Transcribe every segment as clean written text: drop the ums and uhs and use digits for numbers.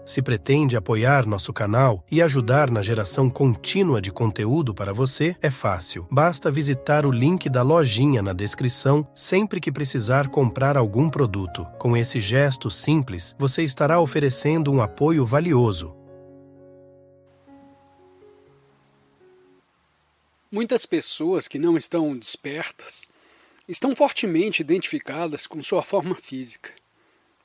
Se pretende apoiar nosso canal e ajudar na geração contínua de conteúdo para você, é fácil. Basta visitar o link da lojinha na descrição sempre que precisar comprar algum produto. Com esse gesto simples, você estará oferecendo um apoio valioso. Muitas pessoas que não estão despertas estão fortemente identificadas com sua forma física.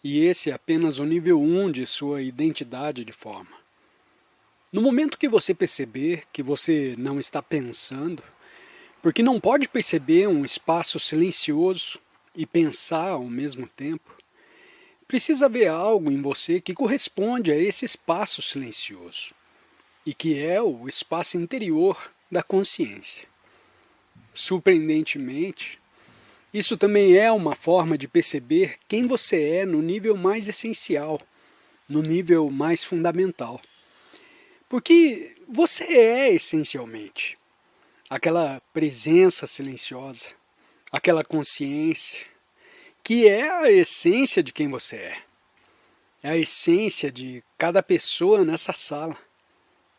E esse é apenas o nível 1 de sua identidade de forma. No momento que você perceber que você não está pensando, porque não pode perceber um espaço silencioso e pensar ao mesmo tempo, precisa haver algo em você que corresponde a esse espaço silencioso, e que é o espaço interior da consciência. Surpreendentemente, isso também é uma forma de perceber quem você é no nível mais essencial, no nível mais fundamental. Porque você é essencialmente aquela presença silenciosa, aquela consciência, que é a essência de quem você é. É a essência de cada pessoa nessa sala.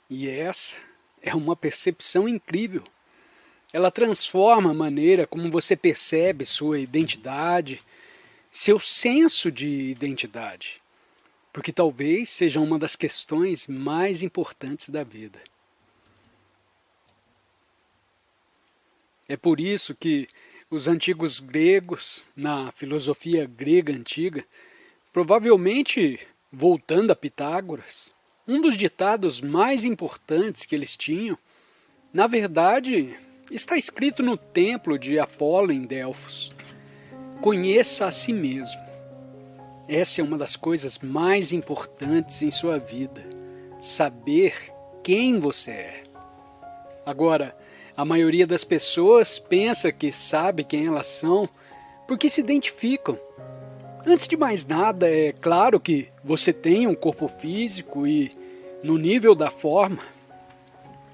E essa é uma percepção incrível. Ela transforma a maneira como você percebe sua identidade, seu senso de identidade, porque talvez seja uma das questões mais importantes da vida. É por isso que os antigos gregos, na filosofia grega antiga, provavelmente voltando a Pitágoras, um dos ditados mais importantes que eles tinham, na verdade, está escrito no templo de Apolo em Delfos. Conheça a si mesmo. Essa é uma das coisas mais importantes em sua vida. Saber quem você é. Agora, a maioria das pessoas pensa que sabe quem elas são porque se identificam. Antes de mais nada, é claro que você tem um corpo físico e, no nível da forma,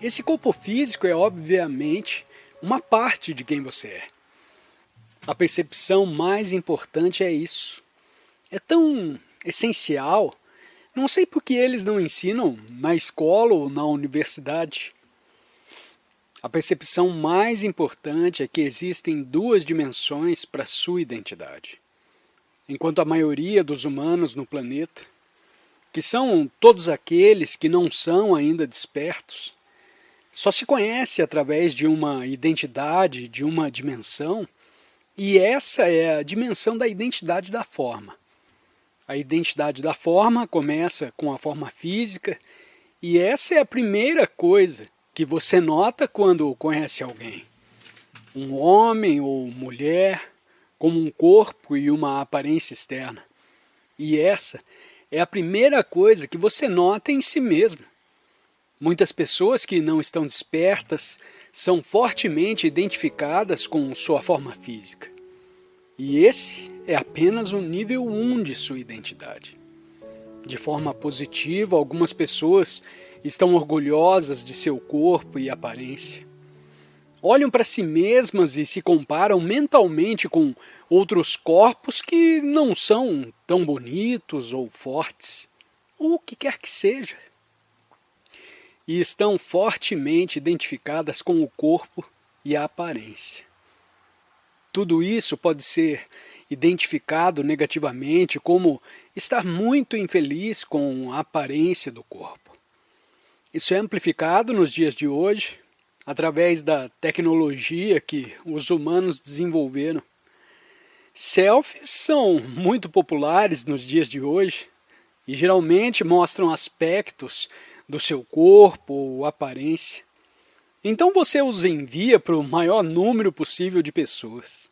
esse corpo físico é, obviamente, uma parte de quem você é. A percepção mais importante é isso. É tão essencial, não sei por que eles não ensinam na escola ou na universidade. A percepção mais importante é que existem duas dimensões para sua identidade. Enquanto a maioria dos humanos no planeta, que são todos aqueles que não são ainda despertos, só se conhece através de uma identidade, de uma dimensão, e essa é a dimensão da identidade da forma. A identidade da forma começa com a forma física, e essa é a primeira coisa que você nota quando conhece alguém. Um homem ou mulher, como um corpo e uma aparência externa. E essa é a primeira coisa que você nota em si mesmo. Muitas pessoas que não estão despertas são fortemente identificadas com sua forma física. E esse é apenas o nível 1 de sua identidade. De forma positiva, algumas pessoas estão orgulhosas de seu corpo e aparência. Olham para si mesmas e se comparam mentalmente com outros corpos que não são tão bonitos ou fortes, ou o que quer que seja. E estão fortemente identificadas com o corpo e a aparência. Tudo isso pode ser identificado negativamente como estar muito infeliz com a aparência do corpo. Isso é amplificado nos dias de hoje, através da tecnologia que os humanos desenvolveram. Selfies são muito populares nos dias de hoje e geralmente mostram aspectos do seu corpo ou aparência. Então você os envia para o maior número possível de pessoas.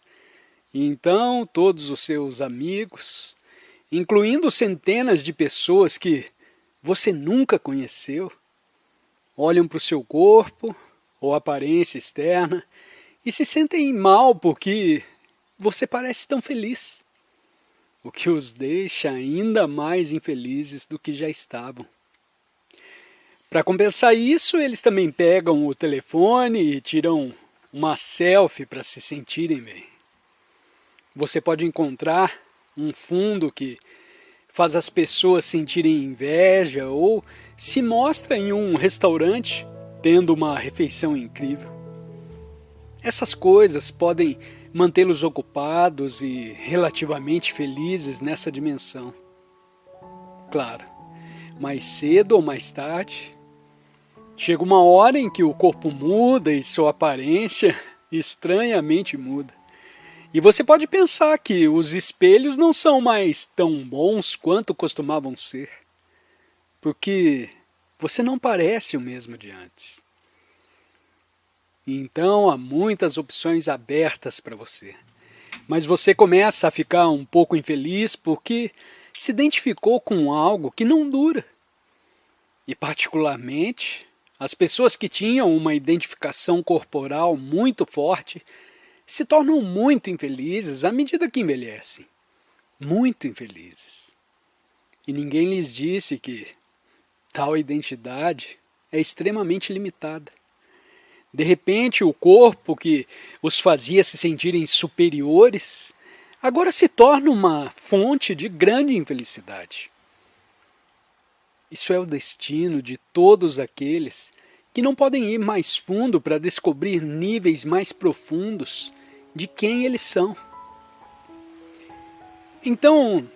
E então todos os seus amigos, incluindo centenas de pessoas que você nunca conheceu, olham para o seu corpo ou aparência externa e se sentem mal porque você parece tão feliz, o que os deixa ainda mais infelizes do que já estavam. Para compensar isso, eles também pegam o telefone e tiram uma selfie para se sentirem bem. Você pode encontrar um fundo que faz as pessoas sentirem inveja ou se mostra em um restaurante tendo uma refeição incrível. Essas coisas podem mantê-los ocupados e relativamente felizes nessa dimensão. Claro, mais cedo ou mais tarde, chega uma hora em que o corpo muda e sua aparência estranhamente muda. E você pode pensar que os espelhos não são mais tão bons quanto costumavam ser, porque você não parece o mesmo de antes. Então há muitas opções abertas para você, mas você começa a ficar um pouco infeliz porque se identificou com algo que não dura. E particularmente, as pessoas que tinham uma identificação corporal muito forte se tornam muito infelizes à medida que envelhecem. Muito infelizes. E ninguém lhes disse que tal identidade é extremamente limitada. De repente, o corpo que os fazia se sentirem superiores, agora se torna uma fonte de grande infelicidade. Isso é o destino de todos aqueles que não podem ir mais fundo para descobrir níveis mais profundos de quem eles são. Então,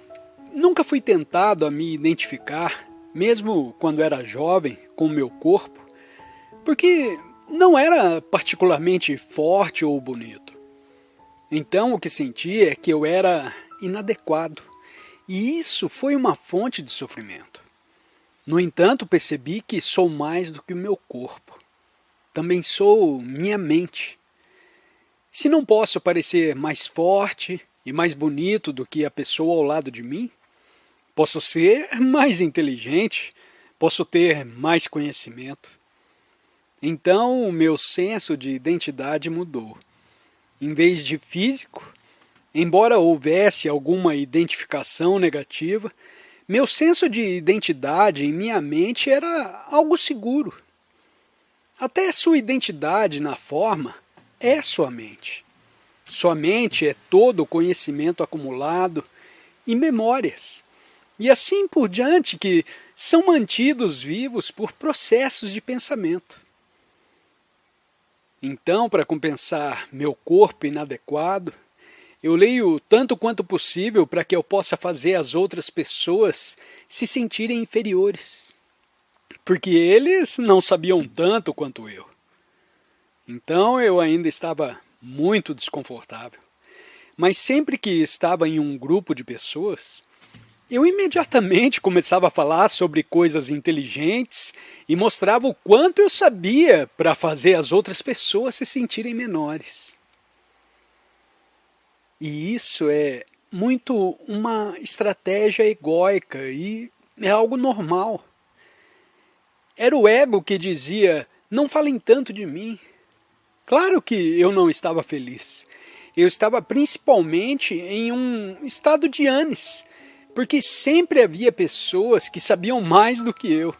nunca fui tentado a me identificar, mesmo quando era jovem, com o meu corpo, porque não era particularmente forte ou bonito. Então o que senti é que eu era inadequado, e isso foi uma fonte de sofrimento. No entanto, percebi que sou mais do que o meu corpo. Também sou minha mente. Se não posso parecer mais forte e mais bonito do que a pessoa ao lado de mim, posso ser mais inteligente, posso ter mais conhecimento. Então o meu senso de identidade mudou. Em vez de físico, embora houvesse alguma identificação negativa, meu senso de identidade em minha mente era algo seguro. Até sua identidade na forma é sua mente. Sua mente é todo o conhecimento acumulado e memórias. E assim por diante que são mantidos vivos por processos de pensamento. Então, para compensar meu corpo inadequado, eu leio tanto quanto possível para que eu possa fazer as outras pessoas se sentirem inferiores. Porque eles não sabiam tanto quanto eu. Então eu ainda estava muito desconfortável. Mas sempre que estava em um grupo de pessoas, eu imediatamente começava a falar sobre coisas inteligentes e mostrava o quanto eu sabia para fazer as outras pessoas se sentirem menores. E isso é muito uma estratégia egóica e é algo normal. Era o ego que dizia, não falem tanto de mim. Claro que eu não estava feliz. Eu estava principalmente em um estado de ânsia, porque sempre havia pessoas que sabiam mais do que eu.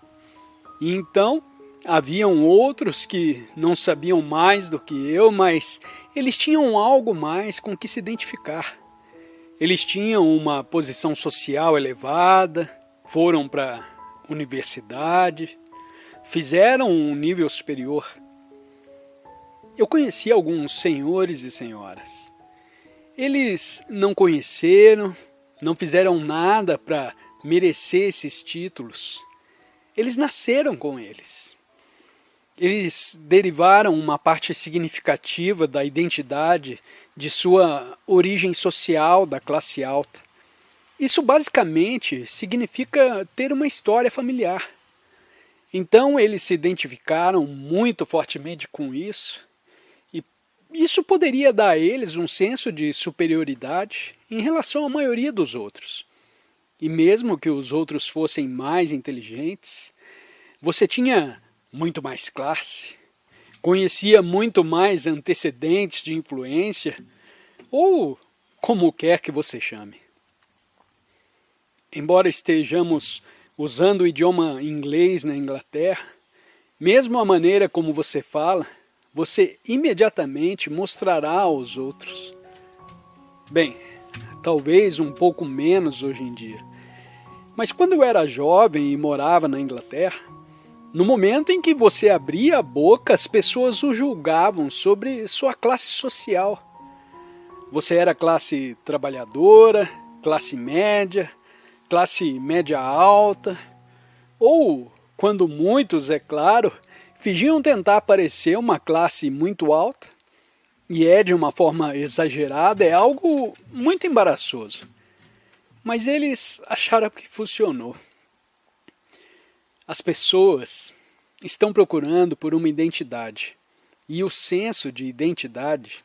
E então, haviam outros que não sabiam mais do que eu, mas eles tinham algo mais com que se identificar. Eles tinham uma posição social elevada, foram para a universidade, fizeram um nível superior. Eu conheci alguns senhores e senhoras. Eles não conheceram, não fizeram nada para merecer esses títulos. Eles nasceram com eles. Eles derivaram uma parte significativa da identidade de sua origem social da classe alta. Isso basicamente significa ter uma história familiar. Então eles se identificaram muito fortemente com isso, e isso poderia dar a eles um senso de superioridade em relação à maioria dos outros. E mesmo que os outros fossem mais inteligentes, você tinha muito mais classe, conhecia muito mais antecedentes de influência, ou como quer que você chame. Embora estejamos usando o idioma inglês na Inglaterra, mesmo a maneira como você fala, você imediatamente mostrará aos outros. Bem, talvez um pouco menos hoje em dia, Mas quando eu era jovem e morava na Inglaterra, no momento em que você abria a boca, as pessoas o julgavam sobre sua classe social. Você era classe trabalhadora, classe média alta, ou, quando muitos, é claro, fingiam tentar parecer uma classe muito alta, e de uma forma exagerada, é algo muito embaraçoso. Mas eles acharam que funcionou. As pessoas estão procurando por uma identidade, e o senso de identidade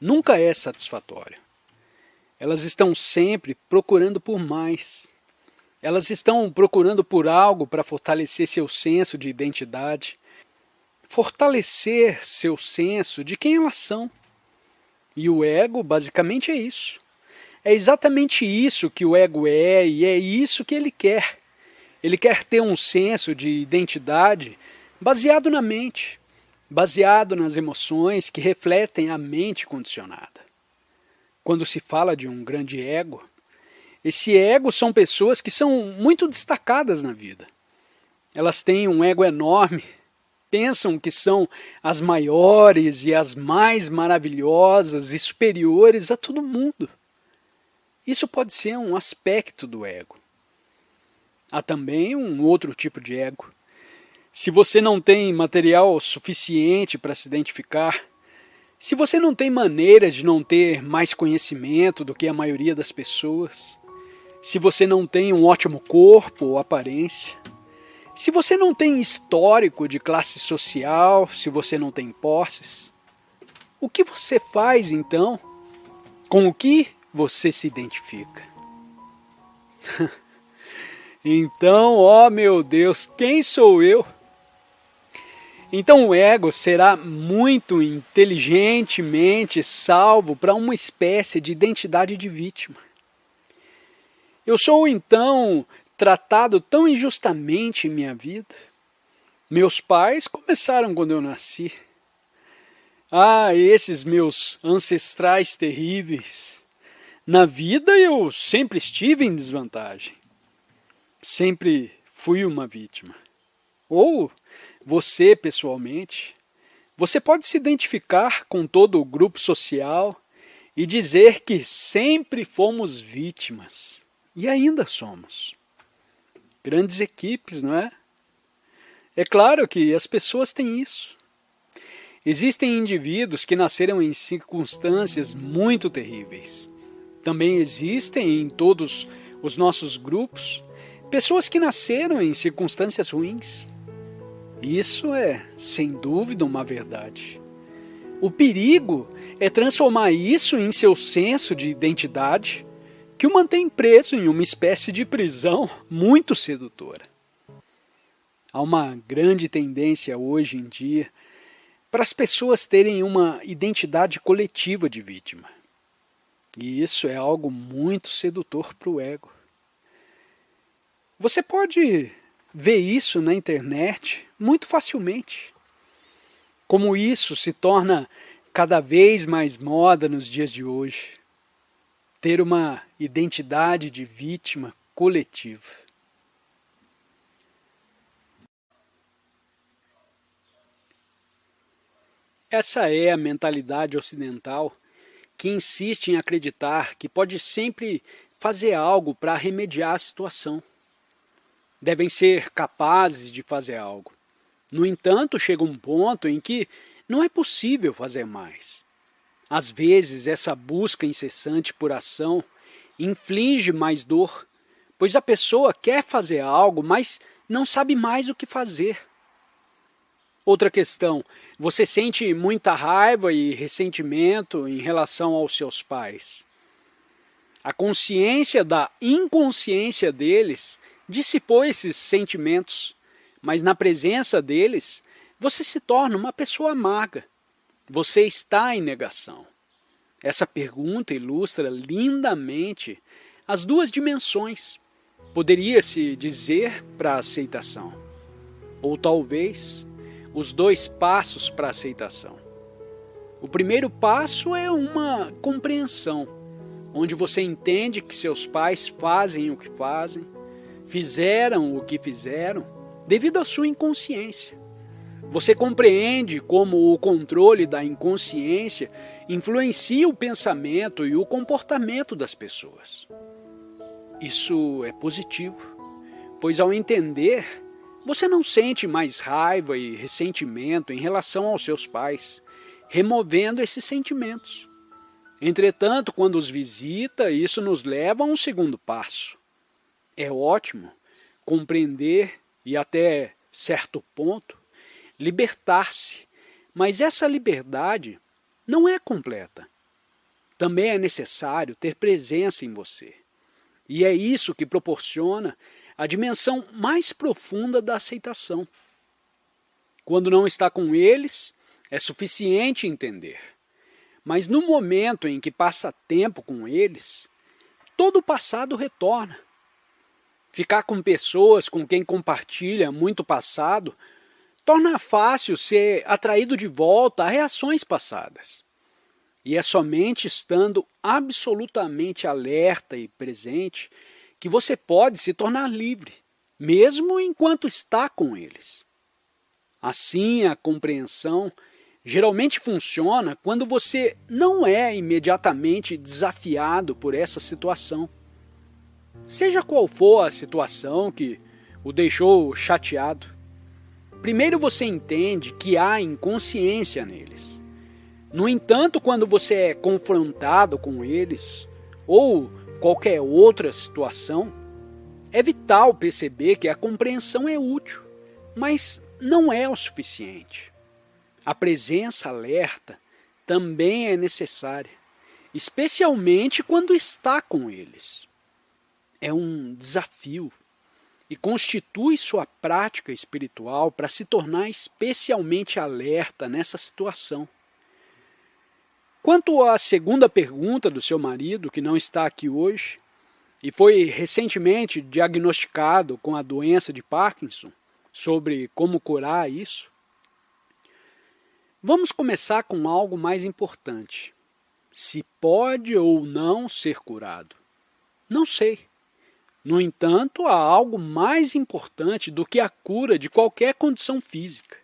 nunca é satisfatório. Elas estão sempre procurando por mais. Elas estão procurando por algo para fortalecer seu senso de identidade, fortalecer seu senso de quem elas são. E o ego basicamente é isso. É exatamente isso que o ego é e é isso que ele quer. Ele quer ter um senso de identidade baseado na mente, baseado nas emoções que refletem a mente condicionada. Quando se fala de um grande ego, esse ego são pessoas que são muito destacadas na vida. Elas têm um ego enorme, pensam que são as maiores e as mais maravilhosas e superiores a todo mundo. Isso pode ser um aspecto do ego. Há também um outro tipo de ego. Se você não tem material suficiente para se identificar, se você não tem maneiras de não ter mais conhecimento do que a maioria das pessoas, se você não tem um ótimo corpo ou aparência, se você não tem histórico de classe social, se você não tem posses, o que você faz então? Com o que você se identifica? Então, ó meu Deus, quem sou eu? Então o ego será muito inteligentemente salvo para uma espécie de identidade de vítima. Eu sou então tratado tão injustamente em minha vida. Meus pais começaram quando eu nasci. Esses meus ancestrais terríveis. Na vida eu sempre estive em desvantagem. Sempre fui uma vítima. Ou você, pessoalmente, você pode se identificar com todo o grupo social e dizer que sempre fomos vítimas. E ainda somos. Grandes equipes, não é? É claro que as pessoas têm isso. Existem indivíduos que nasceram em circunstâncias muito terríveis. Também existem em todos os nossos grupos pessoas que nasceram em circunstâncias ruins. Isso é, sem dúvida, uma verdade. O perigo é transformar isso em seu senso de identidade, que o mantém preso em uma espécie de prisão muito sedutora. Há uma grande tendência hoje em dia para as pessoas terem uma identidade coletiva de vítima. E isso é algo muito sedutor para o ego. Você pode ver isso na internet muito facilmente. Como isso se torna cada vez mais moda nos dias de hoje. Ter uma identidade de vítima coletiva. Essa é a mentalidade ocidental que insiste em acreditar que pode sempre fazer algo para remediar a situação. Devem ser capazes de fazer algo. No entanto, chega um ponto em que não é possível fazer mais. Às vezes, essa busca incessante por ação inflige mais dor, pois a pessoa quer fazer algo, mas não sabe mais o que fazer. Outra questão, você sente muita raiva e ressentimento em relação aos seus pais. A consciência da inconsciência deles dissipou esses sentimentos, mas na presença deles, você se torna uma pessoa amarga. Você está em negação. Essa pergunta ilustra lindamente as duas dimensões. Poderia-se dizer para a aceitação. Ou talvez os dois passos para a aceitação. O primeiro passo é uma compreensão, onde você entende que seus pais fazem o que fazem, fizeram o que fizeram devido à sua inconsciência. Você compreende como o controle da inconsciência influencia o pensamento e o comportamento das pessoas. Isso é positivo, pois ao entender, você não sente mais raiva e ressentimento em relação aos seus pais, removendo esses sentimentos. Entretanto, quando os visita, isso nos leva a um segundo passo. É ótimo compreender e até certo ponto libertar-se, mas essa liberdade não é completa. Também é necessário ter presença em você. E é isso que proporciona a dimensão mais profunda da aceitação. Quando não está com eles, é suficiente entender. Mas no momento em que passa tempo com eles, todo o passado retorna. Ficar com pessoas com quem compartilha muito passado torna fácil ser atraído de volta a reações passadas. E é somente estando absolutamente alerta e presente que você pode se tornar livre, mesmo enquanto está com eles. Assim, a compreensão geralmente funciona quando você não é imediatamente desafiado por essa situação. Seja qual for a situação que o deixou chateado, primeiro você entende que há inconsciência neles. No entanto, quando você é confrontado com eles, ou qualquer outra situação, é vital perceber que a compreensão é útil, mas não é o suficiente. A presença alerta também é necessária, especialmente quando está com eles. É um desafio e constitui sua prática espiritual para se tornar especialmente alerta nessa situação. Quanto à segunda pergunta do seu marido, que não está aqui hoje, e foi recentemente diagnosticado com a doença de Parkinson, sobre como curar isso, vamos começar com algo mais importante. Se pode ou não ser curado? Não sei. No entanto, há algo mais importante do que a cura de qualquer condição física.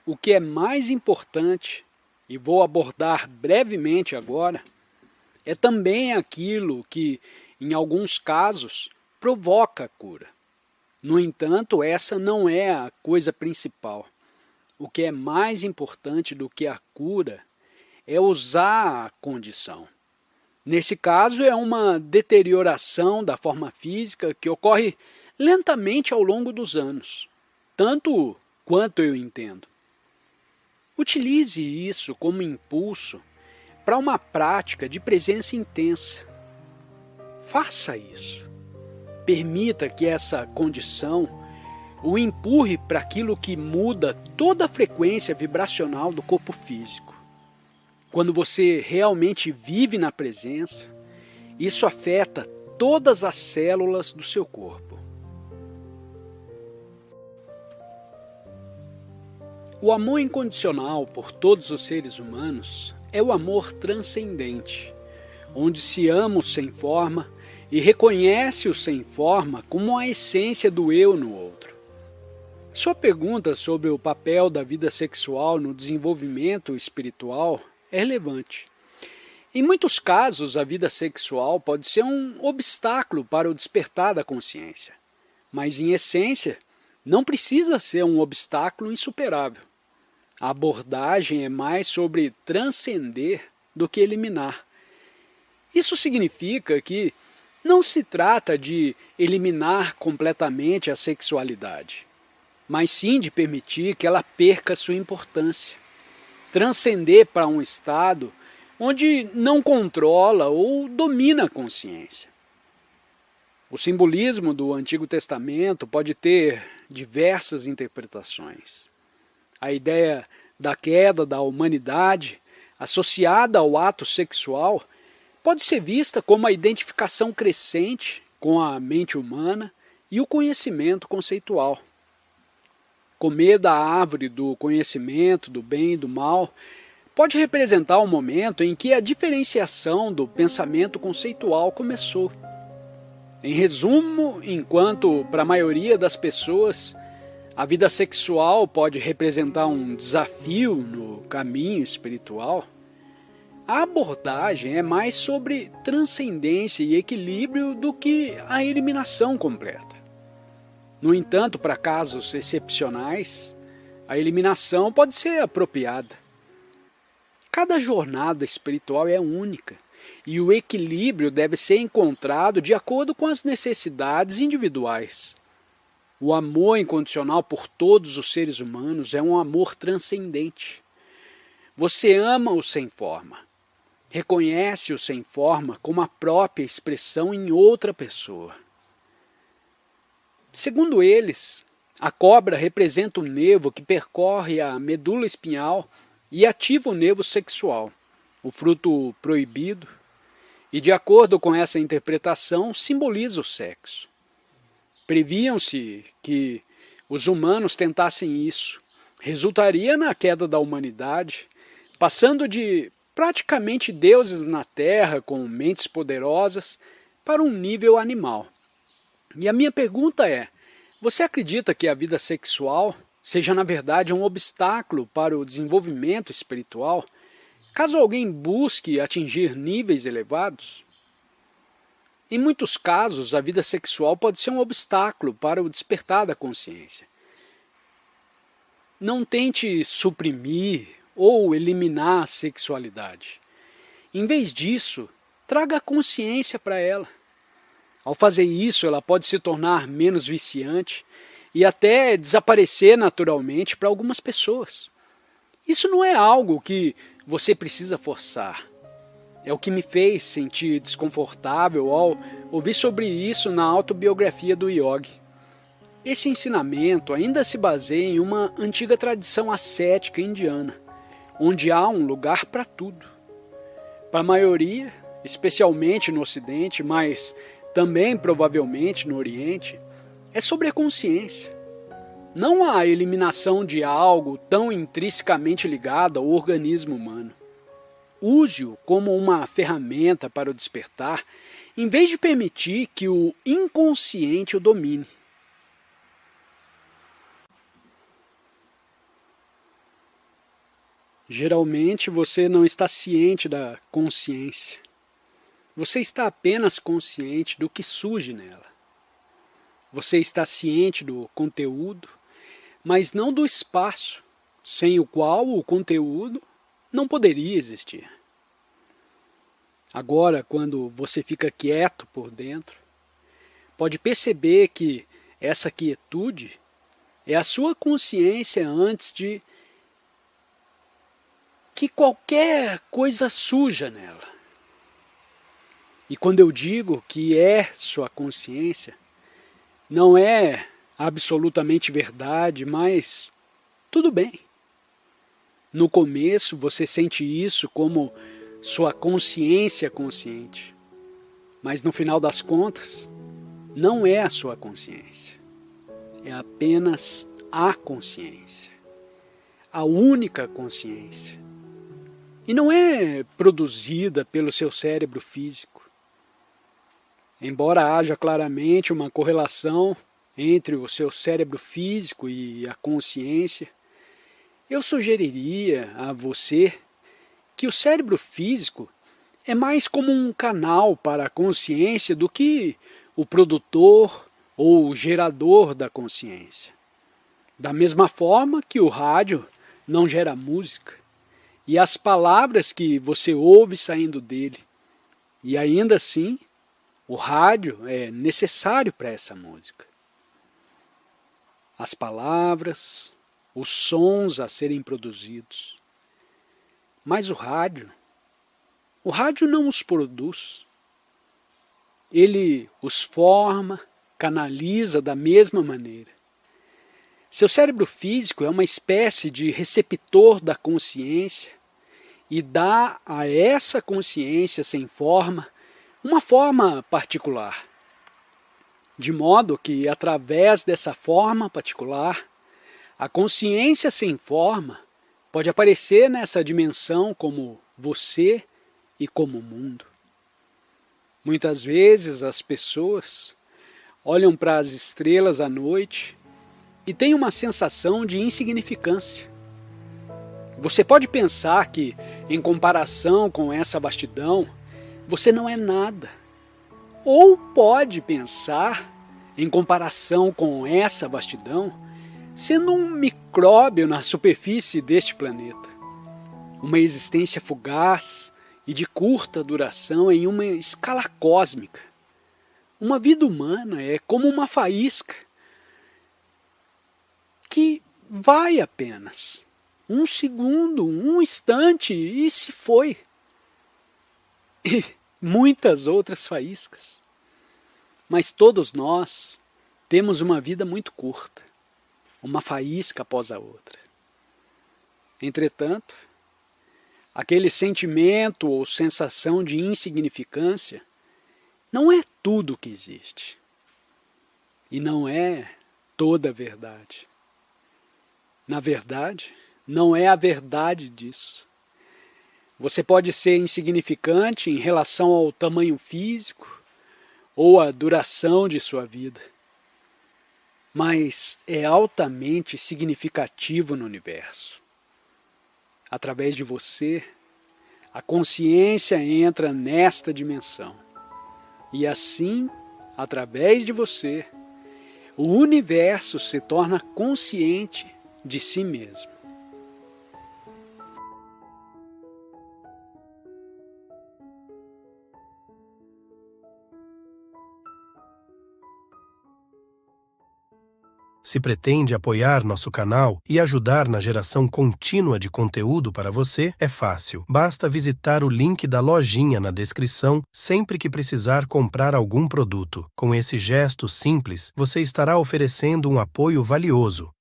O que é mais importante, e vou abordar brevemente agora, é também aquilo que, em alguns casos, provoca a cura. No entanto, essa não é a coisa principal. O que é mais importante do que a cura é usar a condição. Nesse caso, é uma deterioração da forma física que ocorre lentamente ao longo dos anos, tanto quanto eu entendo. Utilize isso como impulso para uma prática de presença intensa. Faça isso. Permita que essa condição o empurre para aquilo que muda toda a frequência vibracional do corpo físico. Quando você realmente vive na presença, isso afeta todas as células do seu corpo. O amor incondicional por todos os seres humanos é o amor transcendente, onde se ama o sem forma e reconhece o sem forma como a essência do eu no outro. Sua pergunta sobre o papel da vida sexual no desenvolvimento espiritual é relevante. Em muitos casos, a vida sexual pode ser um obstáculo para o despertar da consciência, mas em essência, não precisa ser um obstáculo insuperável. A abordagem é mais sobre transcender do que eliminar. Isso significa que não se trata de eliminar completamente a sexualidade, mas sim de permitir que ela perca sua importância. Transcender para um estado onde não controla ou domina a consciência. O simbolismo do Antigo Testamento pode ter diversas interpretações. A ideia da queda da humanidade, associada ao ato sexual, pode ser vista como a identificação crescente com a mente humana e o conhecimento conceitual. Comer da árvore do conhecimento, do bem e do mal, pode representar o momento em que a diferenciação do pensamento conceitual começou. Em resumo, enquanto para a maioria das pessoas a vida sexual pode representar um desafio no caminho espiritual, a abordagem é mais sobre transcendência e equilíbrio do que a eliminação completa. No entanto, para casos excepcionais, a eliminação pode ser apropriada. Cada jornada espiritual é única e o equilíbrio deve ser encontrado de acordo com as necessidades individuais. O amor incondicional por todos os seres humanos é um amor transcendente. Você ama o sem forma. Reconhece o sem forma como a própria expressão em outra pessoa. Segundo eles, a cobra representa o nervo que percorre a medula espinhal e ativa o nervo sexual, o fruto proibido, e de acordo com essa interpretação, simboliza o sexo. Previam-se que os humanos tentassem isso. Resultaria na queda da humanidade, passando de praticamente deuses na Terra com mentes poderosas para um nível animal. E a minha pergunta é, você acredita que a vida sexual seja na verdade um obstáculo para o desenvolvimento espiritual, caso alguém busque atingir níveis elevados? Em muitos casos, a vida sexual pode ser um obstáculo para o despertar da consciência. Não tente suprimir ou eliminar a sexualidade. Em vez disso, traga a consciência para ela. Ao fazer isso, ela pode se tornar menos viciante e até desaparecer naturalmente para algumas pessoas. Isso não é algo que você precisa forçar. É o que me fez sentir desconfortável ao ouvir sobre isso na autobiografia do Yogi. Esse ensinamento ainda se baseia em uma antiga tradição ascética indiana, onde há um lugar para tudo. Para a maioria, especialmente no Ocidente, mas também provavelmente no Oriente, é sobre a consciência. Não a eliminação de algo tão intrinsecamente ligado ao organismo humano. Use-o como uma ferramenta para o despertar, em vez de permitir que o inconsciente o domine. Geralmente você não está ciente da consciência. Você está apenas consciente do que surge nela. Você está ciente do conteúdo, mas não do espaço, sem o qual o conteúdo não poderia existir. Agora, quando você fica quieto por dentro, pode perceber que essa quietude é a sua consciência antes de que qualquer coisa suja nela. E quando eu digo que é sua consciência, não é absolutamente verdade, mas tudo bem. No começo você sente isso como sua consciência consciente, mas no final das contas, não é a sua consciência. É apenas a consciência, a única consciência. E não é produzida pelo seu cérebro físico. Embora haja claramente uma correlação entre o seu cérebro físico e a consciência, eu sugeriria a você que o cérebro físico é mais como um canal para a consciência do que o produtor ou o gerador da consciência. Da mesma forma que o rádio não gera música, e as palavras que você ouve saindo dele, e ainda assim, o rádio é necessário para essa música. As palavras, os sons a serem produzidos. Mas o rádio não os produz. Ele os forma, canaliza da mesma maneira. Seu cérebro físico é uma espécie de receptor da consciência e dá a essa consciência sem forma uma forma particular. De modo que, através dessa forma particular, a consciência sem forma pode aparecer nessa dimensão como você e como o mundo. Muitas vezes as pessoas olham para as estrelas à noite e têm uma sensação de insignificância. Você pode pensar que, em comparação com essa vastidão, você não é nada. Ou pode pensar, em comparação com essa vastidão, sendo um micróbio na superfície deste planeta. Uma existência fugaz e de curta duração em uma escala cósmica. Uma vida humana é como uma faísca que vai apenas um segundo, um instante e se foi. E muitas outras faíscas. Mas todos nós temos uma vida muito curta, uma faísca após a outra. Entretanto, aquele sentimento ou sensação de insignificância não é tudo o que existe. E não é toda a verdade. Na verdade, não é a verdade disso. Você pode ser insignificante em relação ao tamanho físico ou à duração de sua vida, mas é altamente significativo no universo. Através de você, a consciência entra nesta dimensão. E assim, através de você, o universo se torna consciente de si mesmo. Se pretende apoiar nosso canal e ajudar na geração contínua de conteúdo para você, é fácil. Basta visitar o link da lojinha na descrição sempre que precisar comprar algum produto. Com esse gesto simples, você estará oferecendo um apoio valioso